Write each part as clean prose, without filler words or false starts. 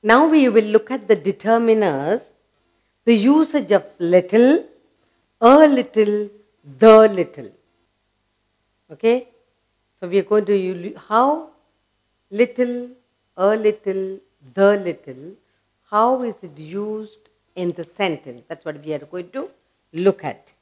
Now we will look at the determiners, the usage of little, a little, the little. Okay? So we are going to use how little, a little, the little, how is it used in the sentence? That's what we are going to look at.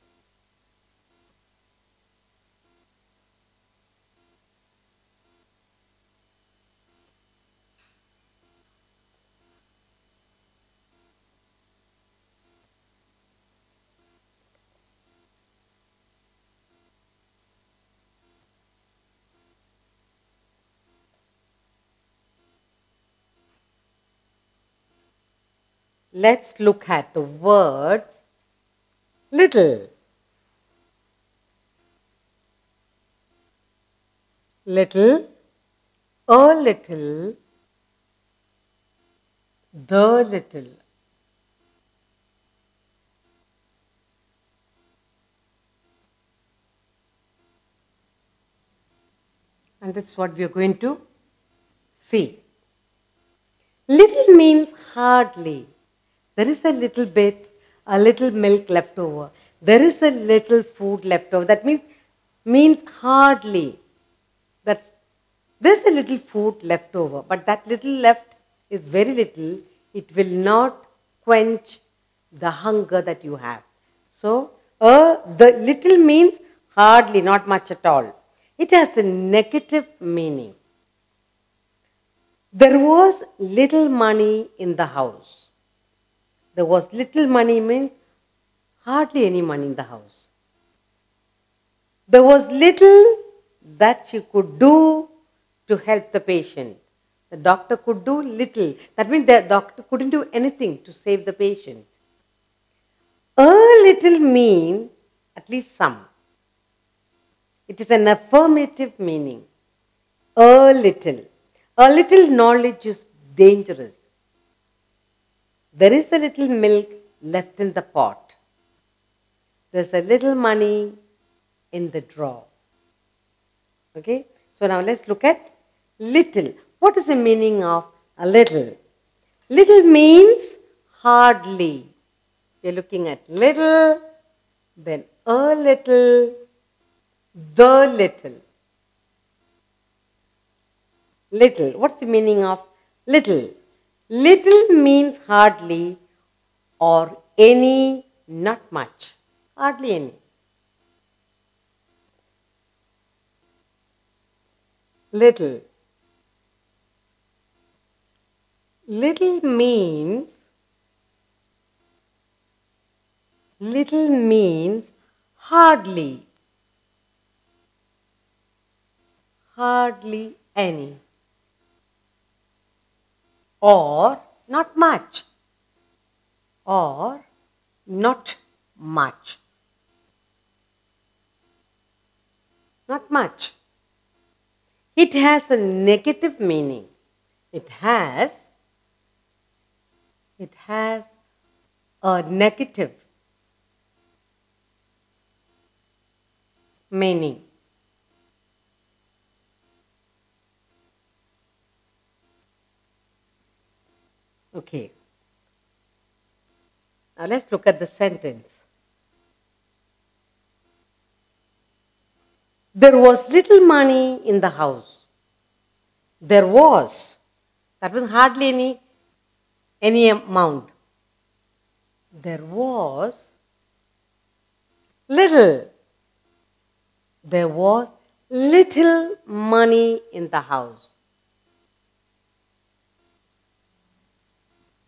Let's look at the words little. Little, a little, the little. And that's what we are going to see. Little means hardly. There is a little bit, a little milk left over. There is a little food left over. That means hardly. There's a little food left over, but that little left is very little. It will not quench the hunger that you have. So, the little means hardly, not much at all. It has a negative meaning. There was little money in the house. There was little money means hardly any money in the house. There was little that she could do to help the patient. The doctor could do little. That means the doctor couldn't do anything to save the patient. A little means at least some. It is an affirmative meaning. A little. A little knowledge is dangerous. There is a little milk left in the pot. There's a little money in the drawer. Okay? So now let's look at little. What is the meaning of a little? Little means hardly. We're looking at little, then a little, the little. Little. What's the meaning of little? Little means hardly or any, not much. Hardly any. Little. Little means hardly. Hardly any. Or not much. Or not much. Not much. It has a negative meaning. It has a negative meaning. Okay. Now let's look at the sentence. There was little money in the house. There was. That was hardly any amount. There was little. There was little money in the house.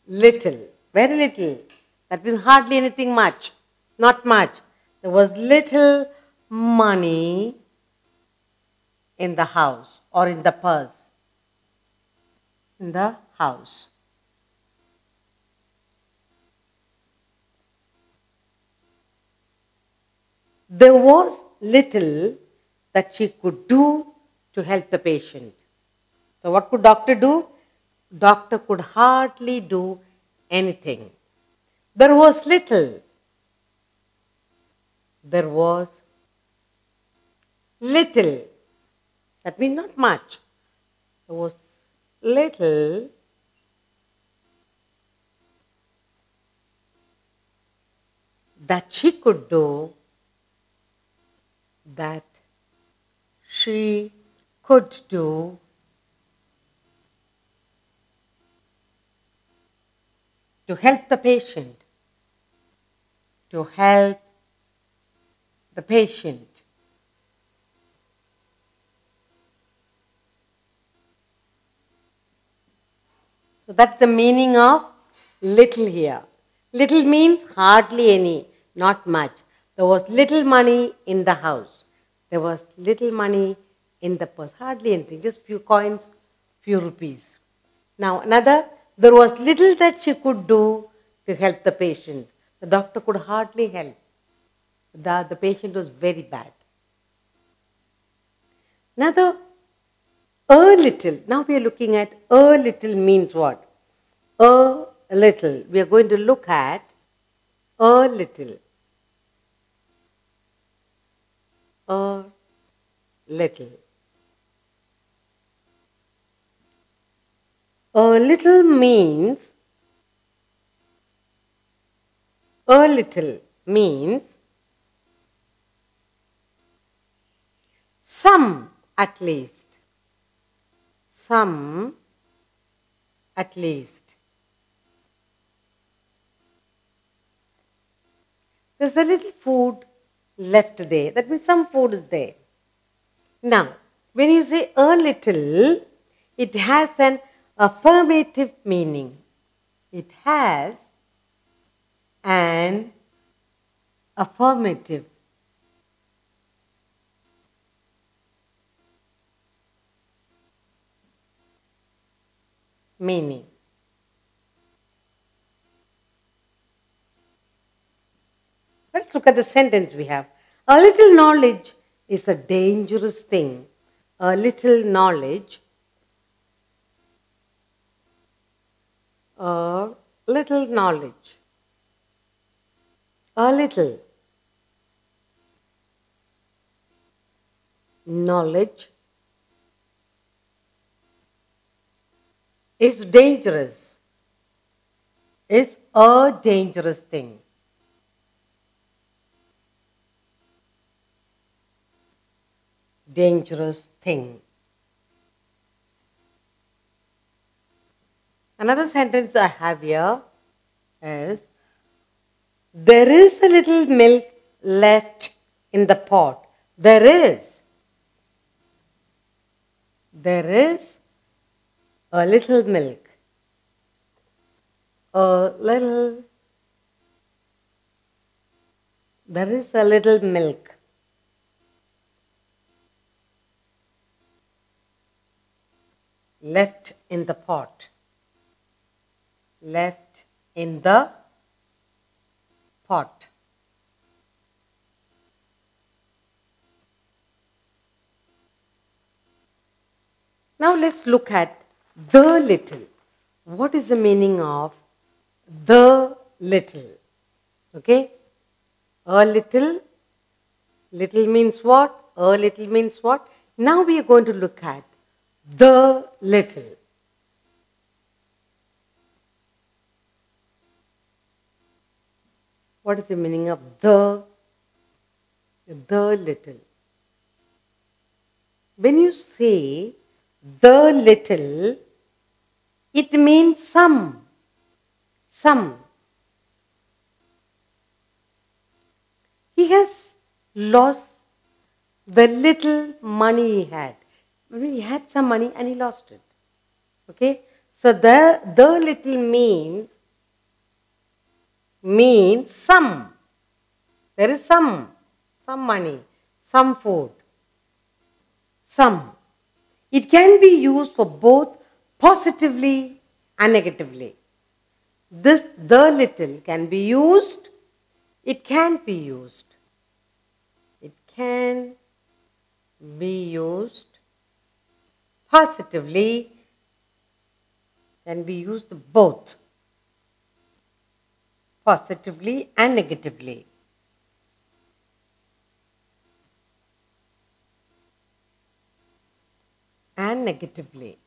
Little. Very little. That means hardly anything much. Not much. There was little money in the house or in the purse. In the house. There was little that she could do to help the patient. So what could doctor do? Doctor could hardly do anything. There was little. There was little. That means not much. There was little that she could do, that she could do to help the patient, to help the patient. So that's the meaning of little here. Little means hardly any, not much. There was little money in the house. There was little money in the purse, hardly anything, just few coins, few rupees. Now another, there was little that she could do to help the patient. The doctor could hardly help. The patient was very bad. Another, a little. Now we are looking at a little means what? A little. We are going to look at a little. A little. A little means some at least. Some at least. There's a little food left there. That means some food is there. Now, when you say a little, it has an affirmative meaning. It has an affirmative meaning. Let's look at the sentence we have. A little knowledge is a dangerous thing. A little knowledge, a little knowledge, a little knowledge is dangerous, is a dangerous thing. Dangerous thing. Another sentence I have here is, there is a little milk left in the pot. There is a little milk. There is a little milk. Left in the pot. Left in the pot. Now let's look at the little. What is the meaning of the little? Okay? A little. Little means what? A little means what? Now we are going to look at the little. What is the meaning of the little? When you say the little, it means some. He has lost the little money he had. He had some money and he lost it. Okay? So the little means some. There is some money, some food, some. It can be used for both positively and negatively. The little can be used, it can be used. It can be used positively, can be used both positively and negatively. And negatively.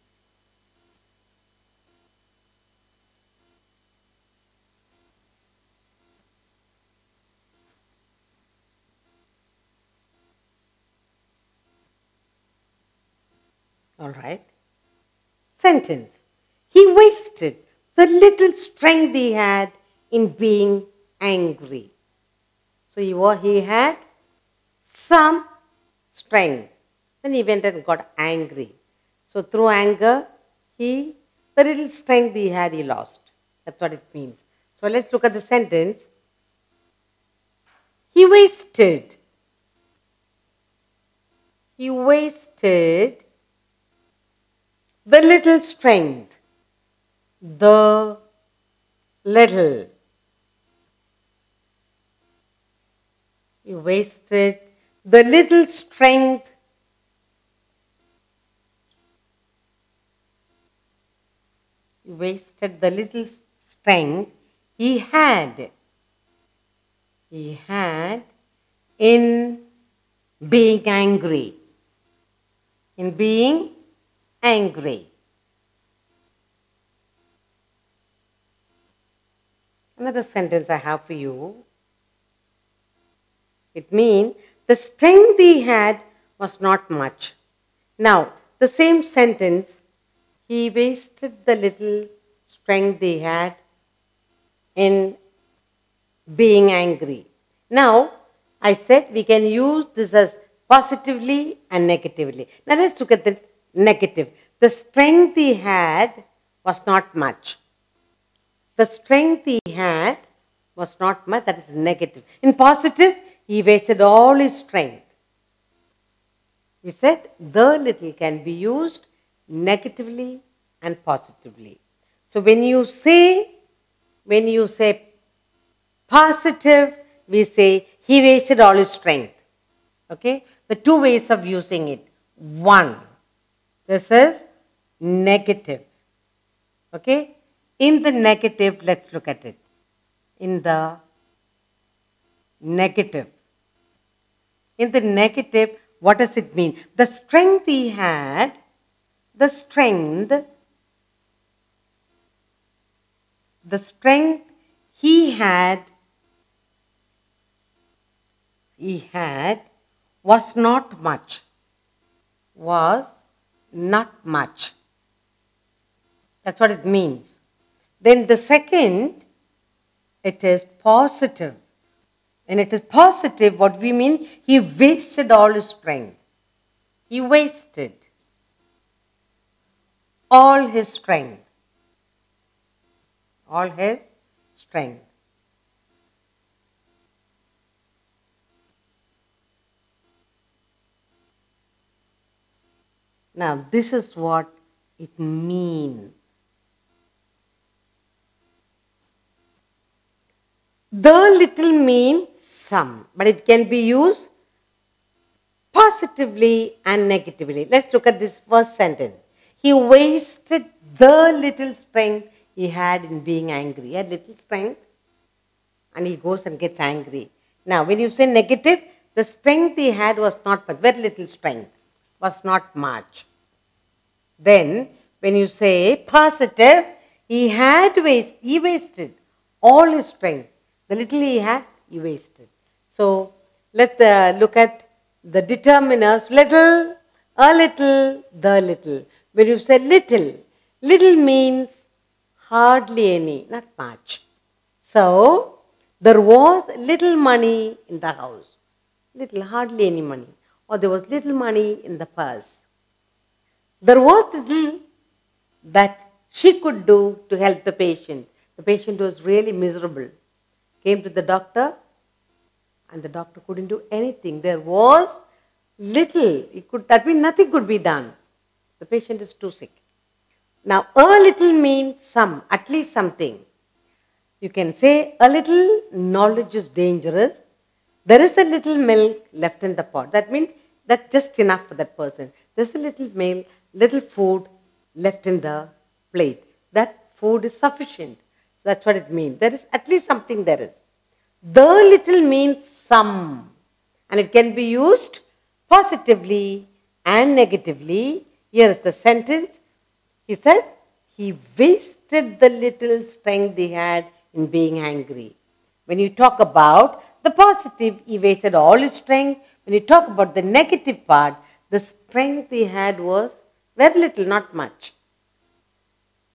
All right. Sentence. He wasted the little strength he had in being angry. So he had some strength. Then he went and got angry. So through anger, the little strength he had, he lost. That's what it means. So let's look at the sentence. He wasted the little strength. The little. He wasted the little strength. He wasted the little strength he had. He had in being angry. In being angry. Another sentence I have for you. It means the strength he had was not much. Now, the same sentence, he wasted the little strength he had in being angry. Now, I said we can use this as positively and negatively. Now, let's look at the negative. The strength he had was not much. The strength he had was not much. That is negative. In positive, he wasted all his strength. We said the little can be used negatively and positively. So when you say positive, we say he wasted all his strength. Okay? The two ways of using it. One, this is negative. Okay? In the negative, let's look at it. In the negative. In the negative, what does it mean? The strength he had, the strength he had was not much. Was not much. That's what it means. Then the second, it is positive. And it is positive, what we mean, he wasted all his strength. He wasted all his strength. All his strength. Now, this is what it means. The little means some, but it can be used positively and negatively. Let's look at this first sentence. He wasted the little strength he had in being angry. He had little strength and he goes and gets angry. Now, when you say negative, the strength he had was not much, very little strength, was not much. Then, when you say positive, he wasted all his strength. The little he had, he wasted. So, let's look at the determiners. Little, a little, the little. When you say little, little means hardly any, not much. So, there was little money in the house. Little, hardly any money. Or there was little money in the purse. There was little that she could do to help the patient. The patient was really miserable. Came to the doctor and the doctor couldn't do anything. There was little. That means nothing could be done. The patient is too sick. Now, a little means some, at least something. You can say a little knowledge is dangerous. There is a little milk left in the pot. That means that's just enough for that person. There's a little food left in the plate. That food is sufficient. That's what it means. There is at least something there is. The little means some. And it can be used positively and negatively. Here is the sentence. He says, he wasted the little strength he had in being angry. When you talk about the positive, he wasted all his strength. When you talk about the negative part, the strength he had was Very little, not much.